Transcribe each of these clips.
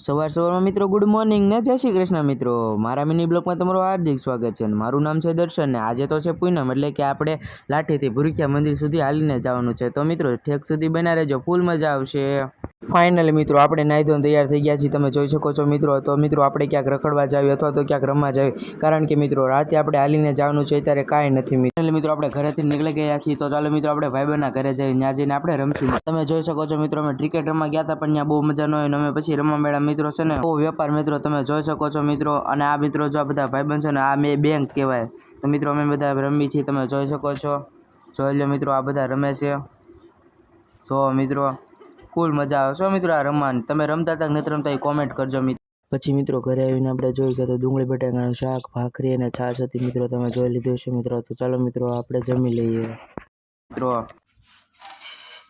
સવારમાં મિત્રો good morning ને જય શ્રી કૃષ્ણ મિત્રો મારા મિની બ્લોગમાં તમારું હાર્દિક સ્વાગત છે. મારું નામ છે દર્શન ને આજે તો છે પૂનમ એટલે કે આપણે લાઠીથી ભૂરખિયા મંદિર સુધી હાલીને જવાનું છે. તો મિત્રો ઠેક સુધી બના રહેજો, ફૂલ મજા આવશે. ફાઇનલી મિત્રો આપણે નાહી ધોઈને તૈયાર થઈ ગયા છીએ, તમે જોઈ શકો છો મિત્રો. તો મિત્રો આપણે ક્યાંક રખડવા જાવી અથવા તો ક્યાંક રમવા જાવી, કારણ કે મિત્રો રાતે આપણે હાલીને જવાનું છે, અત્યારે કાંઈ નથી. ફાઇનલી મિત્રો આપણે ઘરેથી નીકળી ગયા છીએ, તો ચાલો મિત્રો આપણે ભાઈબંધના ઘરે જઈએ, ત્યાં જઈને આપણે રમશું. તમે જોઈ શકો છો મિત્રો અમે ક્રિકેટ રમવા ગયા હતા પણ ત્યાં બહુ મજા ન હોય, અમે પછી રમવા મેળા મિત્રો છે ને બહુ વેપાર મિત્રો તમે જોઈ શકો છો મિત્રો. અને આ મિત્રો જો આ બધા ભાઈબંધ છે ને આ મેં બેંક કહેવાય. તો મિત્રો અમે બધા રમી છીએ, તમે જોઈ શકો છો. જોઈ લો મિત્રો આ બધા રમે છે. મિત્રો ફૂલ મજા આવે છે મિત્રો આ રમવાની. તમે રમતા હતા નથી રમતા એ કોમેન્ટ કરજો મિત્રો. પછી મિત્રો ઘરે આવીને આપણે જોઈ કે તો ડુંગળી બટાકાનું શાક, ભાખરી અને છાશ હતી મિત્રો, તમે જોઈ લીધું છે મિત્રો. તો ચાલો મિત્રો આપણે જમી લઈએ મિત્રો.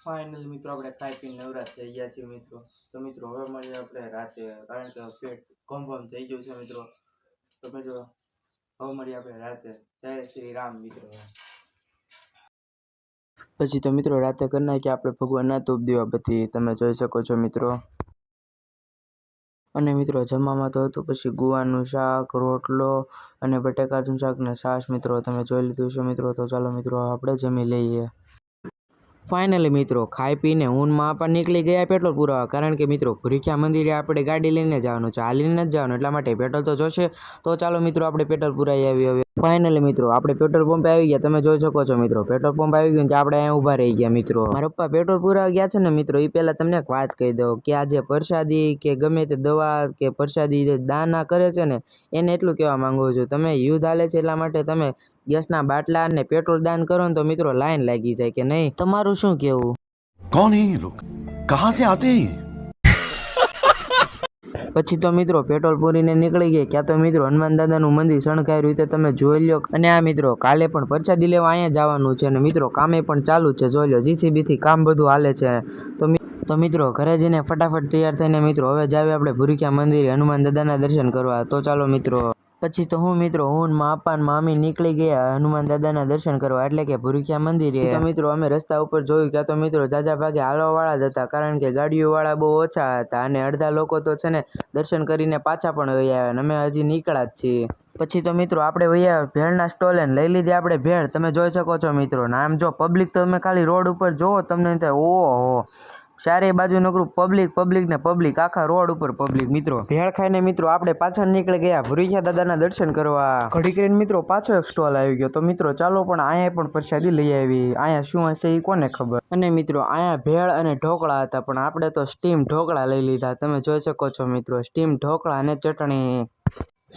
ફાઇનલ મિત્રો આપણે ખાઈ પીને નવરાત થઈ ગયા છીએ મિત્રો. તો મિત્રો હવે મળીએ આપણે રાતે, કારણ કે પેટ કન્ફર્મ થઈ ગયું છે મિત્રો. તો મિત્રો હવે મળીએ આપણે રાતે. જય શ્રી રામ મિત્રો. પછી તો મિત્રો રાતે કરી નાખી આપણે ભગવાનના ધૂપ દીવાબત્તી, તમે જોઈ શકો છો મિત્રો. અને મિત્રો જમવામાં તો હતું પછી ગુવાનું શાક, રોટલો અને બટાકાનું શાક ને છાશ મિત્રો, તમે જોઈ લીધું છે મિત્રો. તો ચાલો મિત્રો આપણે જમી લઈએ. ફાઇનલી મિત્રો ખાઈ પીને ઊનમાં પણ નીકળી ગયા પેટ્રોલ પુરાવા, કારણ કે મિત્રો ભૂરખિયા મંદિરે આપણે ગાડી લઈને જવાનું છે, હાલીને જ જવાનું, એટલા માટે પેટ્રોલ તો જોશે. તો ચાલો મિત્રો આપણે પેટ્રોલ પુરાઈ આવી. હવે ફાઇનલી મિત્રો આપણે પેટ્રોલ પંપે આવી ગયા, તમે જોઈ શકો છો મિત્રો. પેટ્રોલ પંપ આવી ગયું કે આપણે અહીંયા ઊભા રહી ગયા મિત્રો. મારા પપ્પા પેટ્રોલ પુરાવા ગયા છે ને મિત્રો, એ પહેલાં તમને એક વાત કહી દઉં કે આ જે પ્રસાદી કે ગમે તે દવા કે પ્રસાદી જે દાન કરે છે ને, એને એટલું કહેવા માંગુ છું, તમે યુદ્ધ હાલે છે એટલા માટે તમે ગેસના બાટલા અને પેટ્રોલ દાન કરો ને તો મિત્રો લાઈન લાગી જાય કે નહીં. તમારું શું કહેવું? कौन है ये लोग, कहां से आते हैं? પછી તો મિત્રો પેટ્રોલ પૂરીને નીકળી ગયા. ક્યાં તો મિત્રો હનુમાન દાદાનું મંદિર શણગાર્યું રીતે તમે જોઈ લો. અને આ મિત્રો કાલે પણ પ્રસાદી લેવા અહીંયા જવાનું છે, અને મિત્રો કામે પણ ચાલુ છે, જોઈ લો. જીસીબી થી કામ બધું હાલે છે. તો મિત્રો ઘરે જઈને ફટાફટ તૈયાર થઈને મિત્રો હવે જાવે આપણે ભૂરખિયા મંદિરે હનુમાન દાદાના દર્શન કરવા. તો ચાલો મિત્રો. પછી તો હું મિત્રો માપા ને મામી નીકળી ગયા હનુમાન દાદાના દર્શન કરવા, એટલે કે ભૂરખિયા મંદિરે. તો મિત્રો અમે રસ્તા ઉપર જોયું ક્યાં તો મિત્રો જાજા ભાગે હાલવાવાળા જ હતા, કારણ કે ગાડીઓવાળા બહુ ઓછા હતા, અને અડધા લોકો તો છે ને દર્શન કરીને પાછા પણ વહી આવ્યા, અને અમે હજી નીકળ્યા જ છીએ. પછી તો મિત્રો આપણે વૈયા ભેળના સ્ટોલે લઈ લીધી આપણે ભેળ, તમે જોઈ શકો છો મિત્રો. નામ જો પબ્લિક તો તમે ખાલી રોડ ઉપર જોવો તમને થાય ઓહો, ચારે બાજુ નકરું પબ્લિક ને પબ્લિક, આખા રોડ ઉપર પબ્લિક મિત્રો. ભેળ ખાઈને મિત્રો આપણે પાછા નીકળી ગયા ભૂરખિયા દાદાના દર્શન કરવા. ઘડી કરીને મિત્રો પાછો એક સ્ટોલ આવી ગયો. તો મિત્રો ચાલો પણ અહીંયા પણ પ્રસાદી લઈ આવી, અહીંયા શું હશે એ કોને ખબર. અને મિત્રો અહીંયા ભેળ અને ઢોકળા હતા, પણ આપણે તો સ્ટીમ ઢોકળા લઈ લીધા, તમે જોઈ શકો છો મિત્રો. સ્ટીમ ઢોકળા અને ચટણી.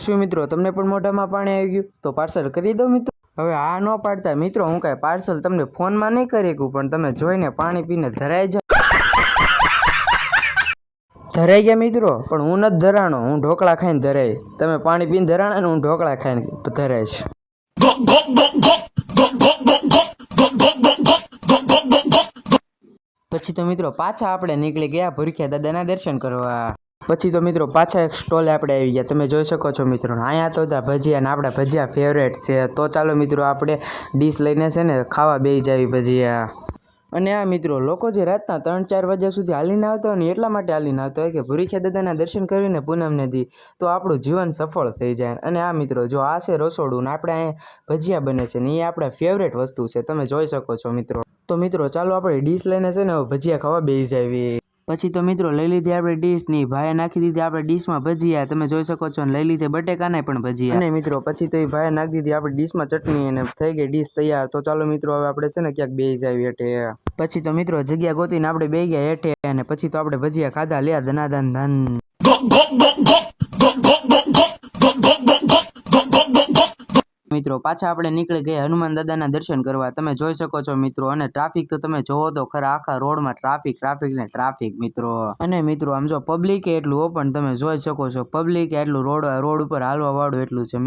શું મિત્રો તમને પણ મોઢામાં પાણી આવી ગયું? તો પાર્સલ કરી દો મિત્રો. હવે આ ન પાડતા મિત્રો, હું કાંઈ પાર્સલ તમને ફોનમાં નહીં કરી શકું, પણ તમે જોઈને પાણી પીને ધરાઈ જાઓ. ધરાઈ ગયા મિત્રો, પણ હું નથી ધરાણો, હું ઢોકળા ખાઈને ધરાય. તમે પાણી પીને ધરાણા ને હું ઢોકળા ખાઈને ધરાઈશ. પછી તો મિત્રો પાછા આપણે નીકળી ગયા ભૂરખિયા દાદાના દર્શન કરવા. પછી તો મિત્રો પાછા એક સ્ટોલે આપણે આવી ગયા, તમે જોઈ શકો છો મિત્રો. અહીંયા તો ભજીયા ને આપણા ભજીયા ફેવરેટ છે. તો ચાલો મિત્રો આપણે ડીશ લઈને છે ને ખાવા બેસી જાવી ભજીયા. અને આ મિત્રો લોકો જે રાતના 3-4 વાગ્યા સુધી હાલીને આવતા હોય ને એટલા માટે હાલીને આવતા હોય કે ભૂરખિયા દાદાના દર્શન કરીને પૂનમને દી તો આપણું જીવન સફળ થઈ જાય. અને આ મિત્રો જો આ છે રસોડું ને આપણે અહીંયા ભજીયા બને છે ને એ આપણા ફેવરેટ વસ્તુ છે, તમે જોઈ શકો છો મિત્રો. તો મિત્રો ચાલો આપણે ડીશ લઈને છે ને ભજીયા ખાવા બેસી જાવી. પછી તો મિત્રો લઈ લીધી આપણે ડીશની, ભાઈએ નાખી દીધી આપણે ડીશમાં ભજીયા, તમે જોઈ શકો છો. લઈ લીધી બટેકાના પણ ભજીયા. અને મિત્રો પછી તો એ ભાઈએ નાખી દીધી આપણે ડીશમાં ચટણી, અને થઈ ગઈ ડીશ તૈયાર. તો ચાલો મિત્રો હવે આપણે છે ને ક્યાંક બેસી જાવી હેઠે. પછી તો મિત્રો જગ્યા ગોતીને આપણે બેસી ગયા હેઠે, અને પછી તો આપણે ભજીયા ખાધા લ્યા ધનાધન ધન. મિત્રો પાછા આપણે નીકળી ગયા હનુમાન દાદાના દર્શન કરવા, તમે જોઈ શકો છો મિત્રો. અને ટ્રાફિક તો તમે જોવો તો ખરા, આખા રોડમાં ટ્રાફિક મિત્રો. અને મિત્રો આમ જો પબ્લિક એટલું હો, પણ તમે જોઈ શકો છો પબ્લિક એટલું રોડ ઉપર હાલવા વાળું એટલું છે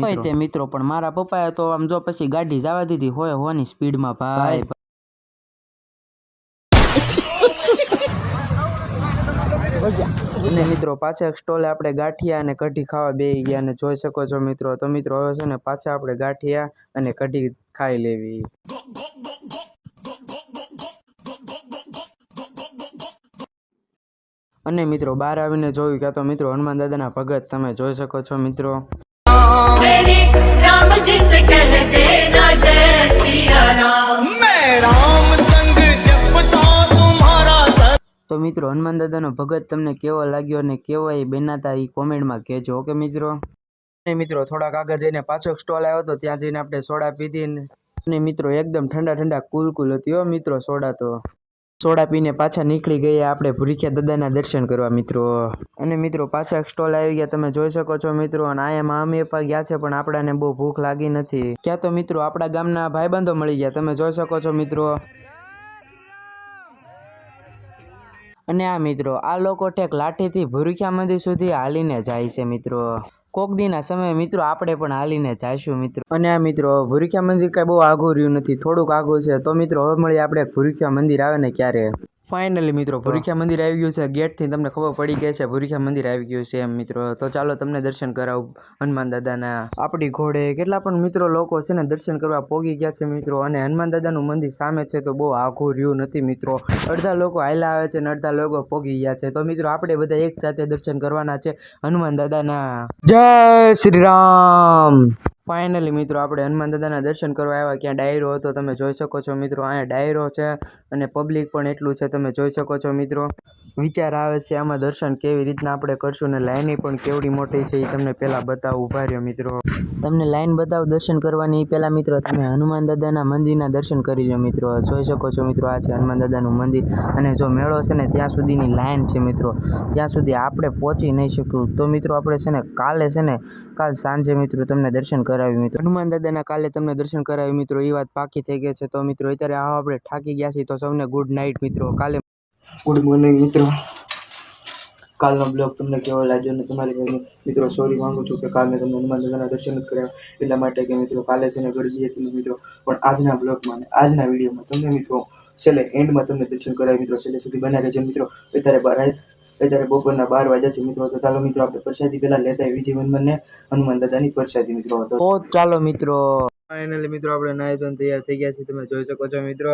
મિત્રો. પણ મારા પપ્પાએ તો આમ જો પછી ગાડી જવા દીધી હોની સ્પીડમાં ભાઈ. અને મિત્રો પાછા એક સ્ટોલે આપણે ગાંઠિયા અને કઢી ખાવા બેસી ગયા, અને જોઈ શકો છો મિત્રો. તો મિત્રો હવે છે ને પાછા આપણે ગાંઠિયા અને કઢી ખાઈ લેવી. અને મિત્રો બહાર આવીને જોયું કે આ તો મિત્રો હનુમાન દાદાના ભગત તમે જોઈ શકો છો મિત્રો। मेरे राम जी से कह देना जय सिया राम। मैं राम संग जपता तुम्हारा सर। તો મિત્રો હનુમાન દાદાનો ભગત તમને કેવો લાગ્યો અને કેવો એ બનાતા એ કોમેન્ટમાં કહેજો ઓકે મિત્રો। અને મિત્રો થોડાક આગળ જઈને પાછો સ્ટોલ આવ્યો હતો ત્યાં જઈને આપણે સોડા પીધી અને મિત્રો એકદમ ઠંડા ઠંડા કુલ હતી હો મિત્રો સોડા તો। સોડા પીને પાછા નીકળી ગયા આપણે ભૂરીખ્યા દાદાના દર્શન કરવા મિત્રો। અને મિત્રો પાછા સ્ટોલ આવી ગયા તમે જોઈ શકો છો મિત્રો। અને આયામાં અમે પણ ગયા છે પણ આપણાને બહુ ભૂખ લાગી નથી। ક્યાં તો મિત્રો આપણા ગામના ભાઈબંધો મળી ગયા તમે જોઈ શકો છો મિત્રો। અને આ મિત્રો આ લોકો ઠેક લાઠીથી ભૂરીખ્યા મંદિર સુધી હાલીને જાય છે મિત્રો। કોક દીના સમયે મિત્રો આપણે પણ હાલીને જઈશું મિત્રો। અને આ મિત્રો ભૂરીખ્યા મંદિર કાંઈ બહુ આઘું રહ્યું નથી થોડુંક આઘું છે। તો મિત્રો હવે મળીએ આપણે ભૂરીખ્યા મંદિર આવે ને ક્યારે। ફાઇનલી મિત્રો ભૂરીખ્યા મંદિર આવી ગયું છે। ગેટથી તમને ખબર પડી ગઈ છે ભૂરીખ્યા મંદિર આવી ગયું છે એમ મિત્રો। તો ચાલો તમને દર્શન કરાવું હનુમાન દાદાના। આપણી ઘોડે કેટલા પણ મિત્રો લોકો છે ને દર્શન કરવા પોગી ગયા છે મિત્રો। અને હનુમાન દાદાનું મંદિર સામે છે તો બહુ આઘું રહ્યું નથી મિત્રો। અડધા લોકો હાલ્યા આવે છે ને અડધા લોકો પોગી ગયા છે। તો મિત્રો આપણે બધા એક સાથે દર્શન કરવાના છે હનુમાન દાદાના। જય શ્રી રામ। ફાઇનલી મિત્રો આપણે હનુમાન દાદાના દર્શન કરવા આવ્યા। ક્યાં ડાયરો હતો તમે જોઈ શકો છો મિત્રો। અહીંયા ડાયરો છે અને પબ્લિક પણ એટલું છે તમે જોઈ શકો છો મિત્રો। વિચાર આવે છે આમાં દર્શન કેવી રીતના આપણે કરશું ને લાઈન પણ કેવડી મોટી છે એ તમને પહેલાં બતાવું ઊભા રહ્યો મિત્રો। તમને લાઈન બતાવું દર્શન કરવાની પહેલાં મિત્રો તમે હનુમાન દાદાના મંદિરના દર્શન કરી લો મિત્રો। જોઈ શકો છો મિત્રો આ છે હનુમાન દાદાનું મંદિર અને જો મેળો છે ને ત્યાં સુધીની લાઈન છે મિત્રો। ત્યાં સુધી આપણે પહોંચી નહીં શકું તો મિત્રો આપણે છે ને કાલે છે ને કાલ સાંજે મિત્રો તમને દર્શન કરાવી મિત્રો। હનુમાન દાદાના કાલે તમને દર્શન કરાવી મિત્રો એ વાત પાકી થઈ ગઈ છે। તો મિત્રો અત્યારે આપણે થાકી ગયા છીએ તો સૌને ગુડ નાઇટ મિત્રો। કાલે ગુડ મોર્નિંગ મિત્રો। કાલનો બ્લોગ તમને કેવો લાગ્યો અને તમારી મિત્રો સોરી માંગુ છું કે કાલે તમને હનુમાન દાદાના દર્શન જ કર્યા એટલા માટે કે મિત્રો કાલે છે ને ગરદી હતી મિત્રો। પણ આજના બ્લોગમાં અને આજના વિડીયોમાં તમને મિત્રો છેલ્લે એન્ડમાં તમને દર્શન કરાવી મિત્રો। છેલ્લે સુધી બના રહેજો મિત્રો। અત્યારે બપોરના 12 વાગ્યા છે મિત્રો। તો ચાલો મિત્રો આપણે પ્રસાદી પહેલા લેતા વિજય વંદનને હનુમાન દાદાની પ્રસાદી મિત્રો। તો ચાલો મિત્રો ફાઇનલી મિત્રો આપણે નાહી ધોઈને તૈયાર થઈ ગયા છીએ તમે જોઈ શકો છો મિત્રો।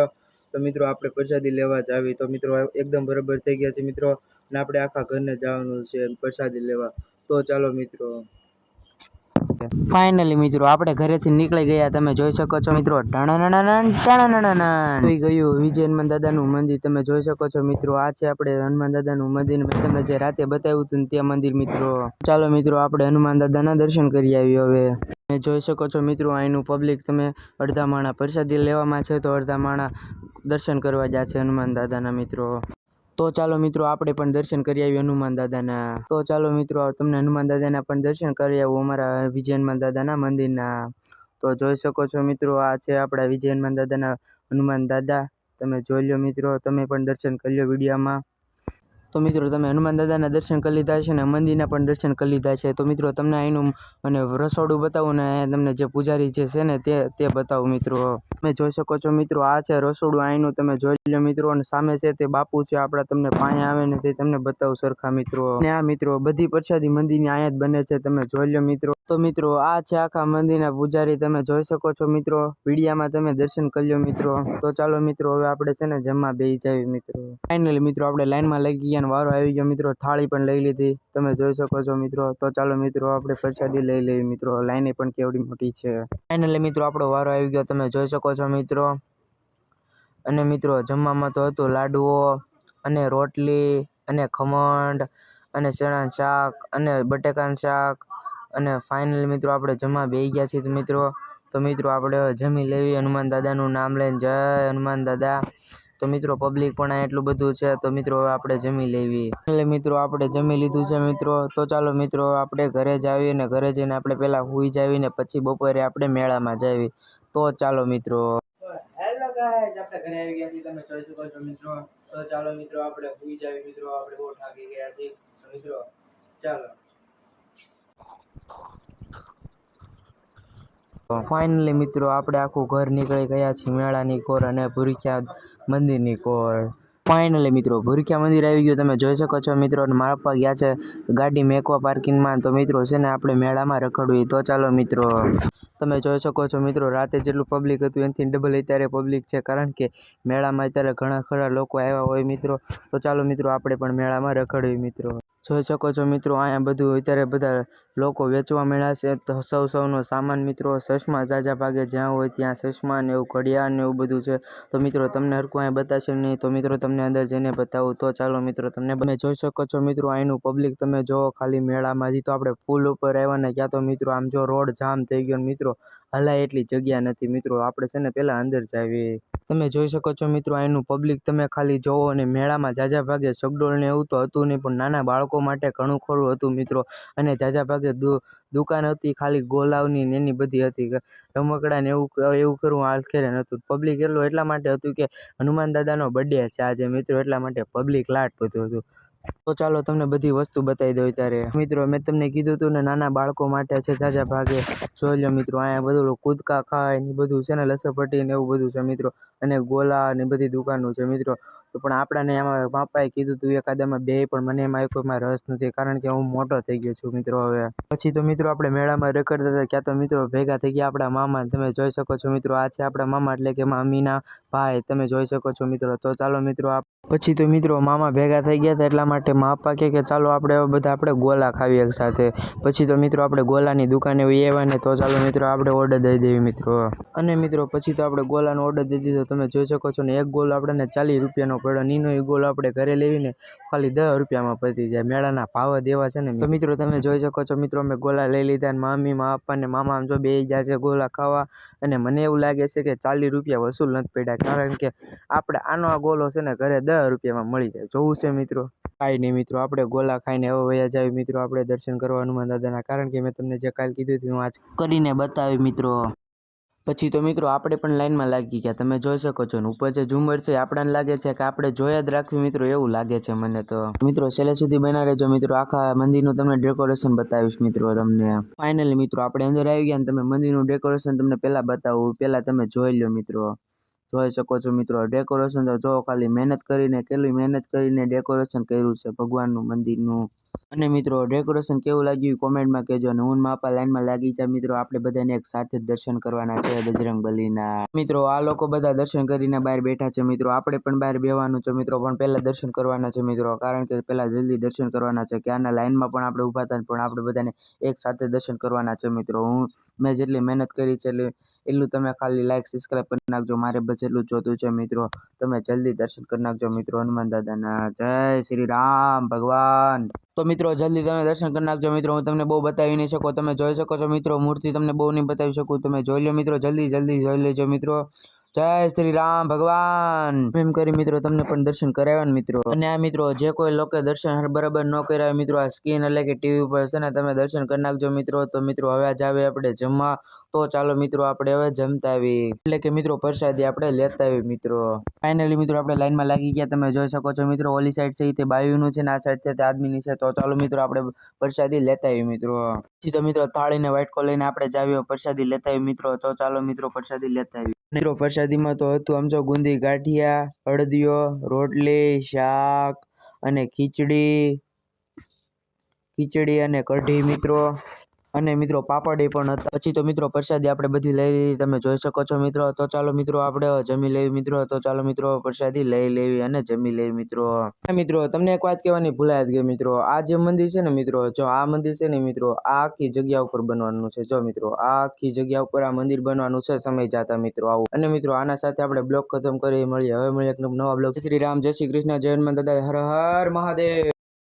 તો મિત્રો આપણે પ્રસાદી લેવા જ આવી તો મિત્રો એકદમ બરાબર થઈ ગયા છે મિત્રો। અને આપણે આખા ઘરને જવાનું છે પ્રસાદી લેવા। તો ચાલો મિત્રો ફાઇનલી મિત્રો આપણે ઘરેથી નીકળી ગયા તમે જોઈ શકો છો મિત્રો। થઈ ગયું વિજય હનુમાન દાદાનું મંદિર તમે જોઈ શકો છો મિત્રો। આ છે આપણે હનુમાન દાદાનું મંદિર મેં તમને જે રાતે બતાવ્યું હતું તે મંદિર મિત્રો। ચાલો મિત્રો આપણે હનુમાન દાદાના દર્શન કરી આવી હવે। તમે જોઈ શકો છો મિત્રો અહીંનું પબ્લિક તમે અડધા માણા પ્રસાદી લેવામાં છે તો અડધા માણા દર્શન કરવા જાય છે હનુમાન દાદાના મિત્રો। તો ચાલો મિત્રો આપણે પણ દર્શન કરી આવીએ હનુમાન દાદાના। તો ચાલો મિત્રો તમને હનુમાન દાદાના પણ દર્શન કરી આવું અમારા વિજય હનુમાન દાદાના મંદિરના। તો જોઈ શકો છો મિત્રો આ છે આપણા વિજય હનુમાન દાદાના હનુમાન દાદા તમે જોઈ લો મિત્રો। તમે પણ દર્શન કરી લો વિડીયોમાં। તો મિત્રો તમે હનુમાન દાદાના દર્શન કરી લીધા છે ને મંદિરના પણ દર્શન કરી લીધા છે। તો મિત્રો તમને અહીંનું અને રસોડું બતાવું ને તમને જે પૂજારી જે છે ને તે બતાવું મિત્રો। તમે જોઈ શકો છો મિત્રો આ છે રસોડું અહીંનું તમે જોઈ લો મિત્રો। અને સામે છે તે બાપુ છે આપણા તમને પાણી આવે ને તે તમને બતાવું સરખા મિત્રો। અને આ મિત્રો બધી પ્રસાદી મંદિરની અહીંયા જ બને છે તમે જોઈ લો મિત્રો। તો મિત્રો આ છે આખા મંદિરના પૂજારી તમે જોઈ શકો છો મિત્રો। વિડીયામાં તમે દર્શન કરી લો મિત્રો। તો ચાલો મિત્રો હવે આપણે છે ને જમવા બેસી જઈએ મિત્રો। ફાઇનલી મિત્રો આપણે લાઈનમાં લાગી ગયા વારો આવી ગયો મિત્રો। થાળી પણ લઈ લીધી તમે જોઈ શકો છો મિત્રો। તો ચાલો મિત્રો આપણે પ્રસાદી લઈ લઈએ મિત્રો। લાઈન પણ કેવડી મોટી છે। ફાઇનલી મિત્રો આપણો વારો આવી ગયો તમે જોઈ શકો છો મિત્રો। અને મિત્રો જમવામાં તો હતું લાડુઓ અને રોટલી અને ખમણ અને ચણાનું શાક અને બટેકાનું શાક અને ફાઇનલી મિત્રો આપણે જમવા બેસી ગયા છીએ મિત્રો। તો મિત્રો આપણે હવે જમી લેવી હનુમાન દાદાનું નામ લઈને જય હનુમાન દાદા। તો મિત્રો પબ્લિક પણ એટલું બધું છે તો મિત્રો હવે આપણે જમી લેવી। એટલે મિત્રો આપણે જમી લીધું છે મિત્રો। તો ચાલો મિત્રો આપણે ઘરે જ આવીએ ને ઘરે જઈને આપણે પહેલાં સૂઈ જાવી ને પછી બપોરે આપણે મેળામાં જાવી। તો ચાલો મિત્રો હેલો ગાઈઝ આપણે ઘરે આવી ગયા છીએ તમે જોઈ શકો છો મિત્રો। તો ચાલો મિત્રો આપણે સૂઈ જાવી મિત્રો। આપણે બહુ થાકી ગયા છીએ તો મિત્રો ચાલો ફાઇનલી મિત્રો આપણે આખું ઘર નીકળી ગયા છીએ મેળાની કોર અને ભૂરીખ્યા મંદિરની કોર। ફાઇનલી મિત્રો ભૂરખિયા મંદિર આવી ગયું, તમે જોઈ શકો છો મિત્રો. અને મારા પપ્પા ગયા છે ગાડી મેકવા પાર્કિંગમાં. તો મિત્રો છે ને આપણે મેળામાં રખડવી. તો ચાલો મિત્રો, તમે જોઈ શકો છો મિત્રો, રાતે જેટલું પબ્લિક હતું એનાથી ડબલ અત્યારે પબ્લિક છે, કારણ કે મેળામાં અત્યારે ઘણા ખરા લોકો આવ્યા હોય મિત્રો. તો ચાલો મિત્રો આપણે પણ મેળામાં રખડવી મિત્રો. જોઈ શકો છો મિત્રો, અહીંયા બધું અત્યારે બધા લોકો વેચવા મળ્યા છે. તો સૌનો સામાન મિત્રો, ચશ્મા ઝાઝા ભાગે જ્યાં હોય ત્યાં ચશ્મા ને એવું, ઘડિયાળ ને એવું બધું છે. તો મિત્રો તમને હરખું અહીંયા બતાવશે નહીં, તો મિત્રો તમને અંદર જઈને બતાવું. તો ચાલો મિત્રો, તમે જોઈ શકો છો મિત્રો અહીંનું પબ્લિક તમે જોવો ખાલી મેળામાં. તો આપણે ફૂલ ઉપર આવ્યા ને ક્યાં તો મિત્રો આમ જો રોડ જામ થઈ ગયો મિત્રો, હલાય એટલી જગ્યા નથી મિત્રો. આપણે છે ને પહેલાં અંદર જાવી. તમે જોઈ શકો છો મિત્રો અહીંનું પબ્લિક તમે ખાલી જોવો. અને મેળામાં ઝાઝા ભાગે ચકડોળ ને એવું તો હતું નહીં, પણ નાના બાળકો માટે ઘણું ખરું હતું મિત્રો. અને ઝાઝા ભાગે દુકાન હતી ખાલી ગોલાવની ને એની બધી હતી, રમકડા ને એવું કરવું આખેરે નહોતું. પબ્લિક એટલા માટે હતું કે હનુમાન દાદાનો બર્થડે છે આજે મિત્રો, એટલા માટે પબ્લિક લાટ બધું હતું. તો ચાલો તમને બધી વસ્તુ બતાવી દઉં ત્યારે મિત્રો. મેં તમને કીધું હતું ને નાના બાળકો માટે છે ઝાઝા ભાગે. જોઈ લો મિત્રો, અહીંયા બધું કૂદકા ખાય ને બધું છે ને, લસરપટ્ટી ને એવું બધું છે મિત્રો. અને ગોલા ને બધી દુકાનો છે મિત્રો. તો પણ આપણાને એમાં પાપાએ કીધું હતું એકાદામાં બે, પણ મને એમાં કોઈમાં રસ નથી, કારણ કે હું મોટો થઈ ગયો છું મિત્રો હવે. પછી તો મિત્રો આપણે મેળામાં રખડતા હતા ક્યાં તો મિત્રો ભેગા થઈ ગયા આપણા મામા. તમે જોઈ શકો છો મિત્રો, આ છે આપણા મામા, એટલે કે મમ્મીના ભાઈ. તમે જોઈ શકો છો મિત્રો. તો ચાલો મિત્રો, પછી તો મિત્રો મામા ભેગા થઈ ગયા હતા, એટલા માટે મા પપ્પા કે ચાલો આપણે બધા આપણે ગોલા ખાવી એક સાથે. પછી તો મિત્રો આપણે ગોલાની દુકાને આવ્યા ને, તો ચાલો મિત્રો આપણે ઓર્ડર દઈ દેવી મિત્રો. અને મિત્રો પછી તો આપણે ગોલાનો ઓર્ડર દઈ દીધો. તમે જોઈ શકો છો ને એક ગોલ આપણને 40 રૂપિયાનો પડ્યો. નીનો એ ગોલ આપણે ઘરે લેવીને ખાલી 10 રૂપિયામાં પતી જાય. મેળાના ભાવ દેવા છે ને. તો મિત્રો તમે જોઈ શકો છો મિત્રો, અમે ગોલા લઈ લીધા. અને મમ્મી મા પપ્પા ને મામા આમ જો બે જશે ગોલા ખાવા. અને મને એવું લાગે છે કે 40 રૂપિયા વસૂલ નથી પડ્યા, કારણ કે આપણે આનો આ ગોલો છે ને ઘરે 10 રૂપિયામાં મળી જાય. જોવું છે મિત્રો? કાંઈ નહીં મિત્રો, આપણે ગોલા ખાઈને હવે વયા જાવી મિત્રો આપણે દર્શન કરવા હનુમાન દાદાના, કારણ કે મેં તમને જે કાલ કીધું હતું હું આજ કરીને બતાવી મિત્રો. પછી તો મિત્રો આપણે પણ લાઈનમાં લાગી ગયા, તમે જોઈ શકો છો. ને ઉપર જે ઝુમર છે આપણને લાગે છે કે આપણે જોયા જ રાખવી મિત્રો, એવું લાગે છે મને તો. મિત્રો છેલ્લે સુધી બના રહેજો મિત્રો, આખા મંદિરનું તમને ડેકોરેશન બતાવીશ મિત્રો તમને. ફાઇનલી મિત્રો આપણે અંદર આવી ગયા, ને તમે મંદિરનું ડેકોરેશન તમને પહેલાં બતાવું. પહેલાં તમે જોઈ લો મિત્રો. જોઈ શકો છો મિત્રો ડેકોરેશન તો જો ખાલી મહેનત કરીને, કેટલી મહેનત કરીને ડેકોરેશન કર્યું છે ભગવાનનું મંદિરનું. અને મિત્રો ડેકોરેશન કેવું લાગ્યું કોમેન્ટમાં કહેજો. અને હું માપા લાઈનમાં લાગી જાય મિત્રો, આપણે બધાને એક સાથે જ દર્શન કરવાના છે બજરંગબલીના. મિત્રો આ લોકો બધા દર્શન કરીને બહાર બેઠા છે મિત્રો, આપણે પણ બહાર બેવાનું છે મિત્રો, પણ પહેલાં દર્શન કરવાના છે મિત્રો, કારણ કે પહેલાં જલ્દી દર્શન કરવાના છે. ક્યારના લાઈનમાં પણ આપણે ઊભા હતા, પણ આપણે બધાને એક સાથે દર્શન કરવાના છે મિત્રો. મેં જેટલી મહેનત કરી છે એટલું તમે ખાલી લાઈક સબસ્ક્રાઈબ કરી નાખજો. મારે બસ એટલું જોતું છે મિત્રો, તમે જલ્દી દર્શન કરી નાખજો મિત્રો હનુમાન દાદાના. જય શ્રી રામ ભગવાન. તો મિત્રો જલ્દી તમે દર્શન કરી નાખજો મિત્રો. હું તમને બહુ બતાવી નહીં શકું, તમે જોઈ શકો છો મિત્રો. મૂર્તિ તમને બહુ નહીં બતાવી શકું, તમે જોઈ લો મિત્રો. જલ્દી જોઈ લેજો મિત્રો. જય શ્રી રામ ભગવાન. એમ કરી મિત્રો તમને પણ દર્શન કરાવ્યા ને મિત્રો. અને આ મિત્રો જે કોઈ લોકો દર્શન બરાબર ન કરાવે મિત્રો, આ સ્ક્રીન એટલે કે ટીવી ઉપર છે ને, તમે દર્શન કરી નાખજો મિત્રો. તો મિત્રો હવે જ આવે આપણે જમવા. તો ચાલો મિત્રો આપણે હવે જમતા આવી, એટલે કે મિત્રો પ્રસાદી આપણે લેતા આવી મિત્રો. ફાઇનલી મિત્રો આપણે લાઈનમાં લાગી ગયા, તમે જોઈ શકો છો મિત્રો. ઓલી સાઈડ છે તે બાયુનું છે ને આ સાઈડ છે તે આદમીની છે. તો ચાલો મિત્રો આપણે પ્રસાદી લેતા આવી મિત્રો. પછી તો મિત્રો થાળીને વાટકો લઈને આપણે જાવી પ્રસાદી લેતા આવી મિત્રો. તો ચાલો મિત્રો પ્રસાદી લેતા આવી મિત્રો. પ્રસાદીમાં તો હતું આમ જો ગુંદી ગાંઠિયા, અડદિયો, રોટલી, શાક અને ખીચડી અને કઢી મિત્રો. અને મિત્રો પાપડ પણ હતા. પછી તો મિત્રો પ્રસાદી આપણે બધી લઈ લીધી, તમે જોઈ શકો છો મિત્રો. તો ચાલો મિત્રો આપણે જમી લેવી મિત્રો. તો ચાલો મિત્રો પ્રસાદી લઈ લેવી અને જમી લેવી મિત્રો. મિત્રો તમને એક વાત કહેવાની ભૂલાય જ ગઈ મિત્રો, આ જે મંદિર છે ને મિત્રો, જો આ મંદિર છે ને મિત્રો, આ આખી જગ્યા ઉપર બનવાનું છે. જો મિત્રો આ આખી જગ્યા ઉપર આ મંદિર બનવાનું છે સમય જાતા મિત્રો આવું. અને મિત્રો આના સાથે આપણે બ્લોગ ખતમ કરી મળીએ. હવે મળીએ એક નવા બ્લોગ. શ્રી રામ, જય શ્રી કૃષ્ણ, જય હનુમાન દાદા, હર હર મહાદેવ.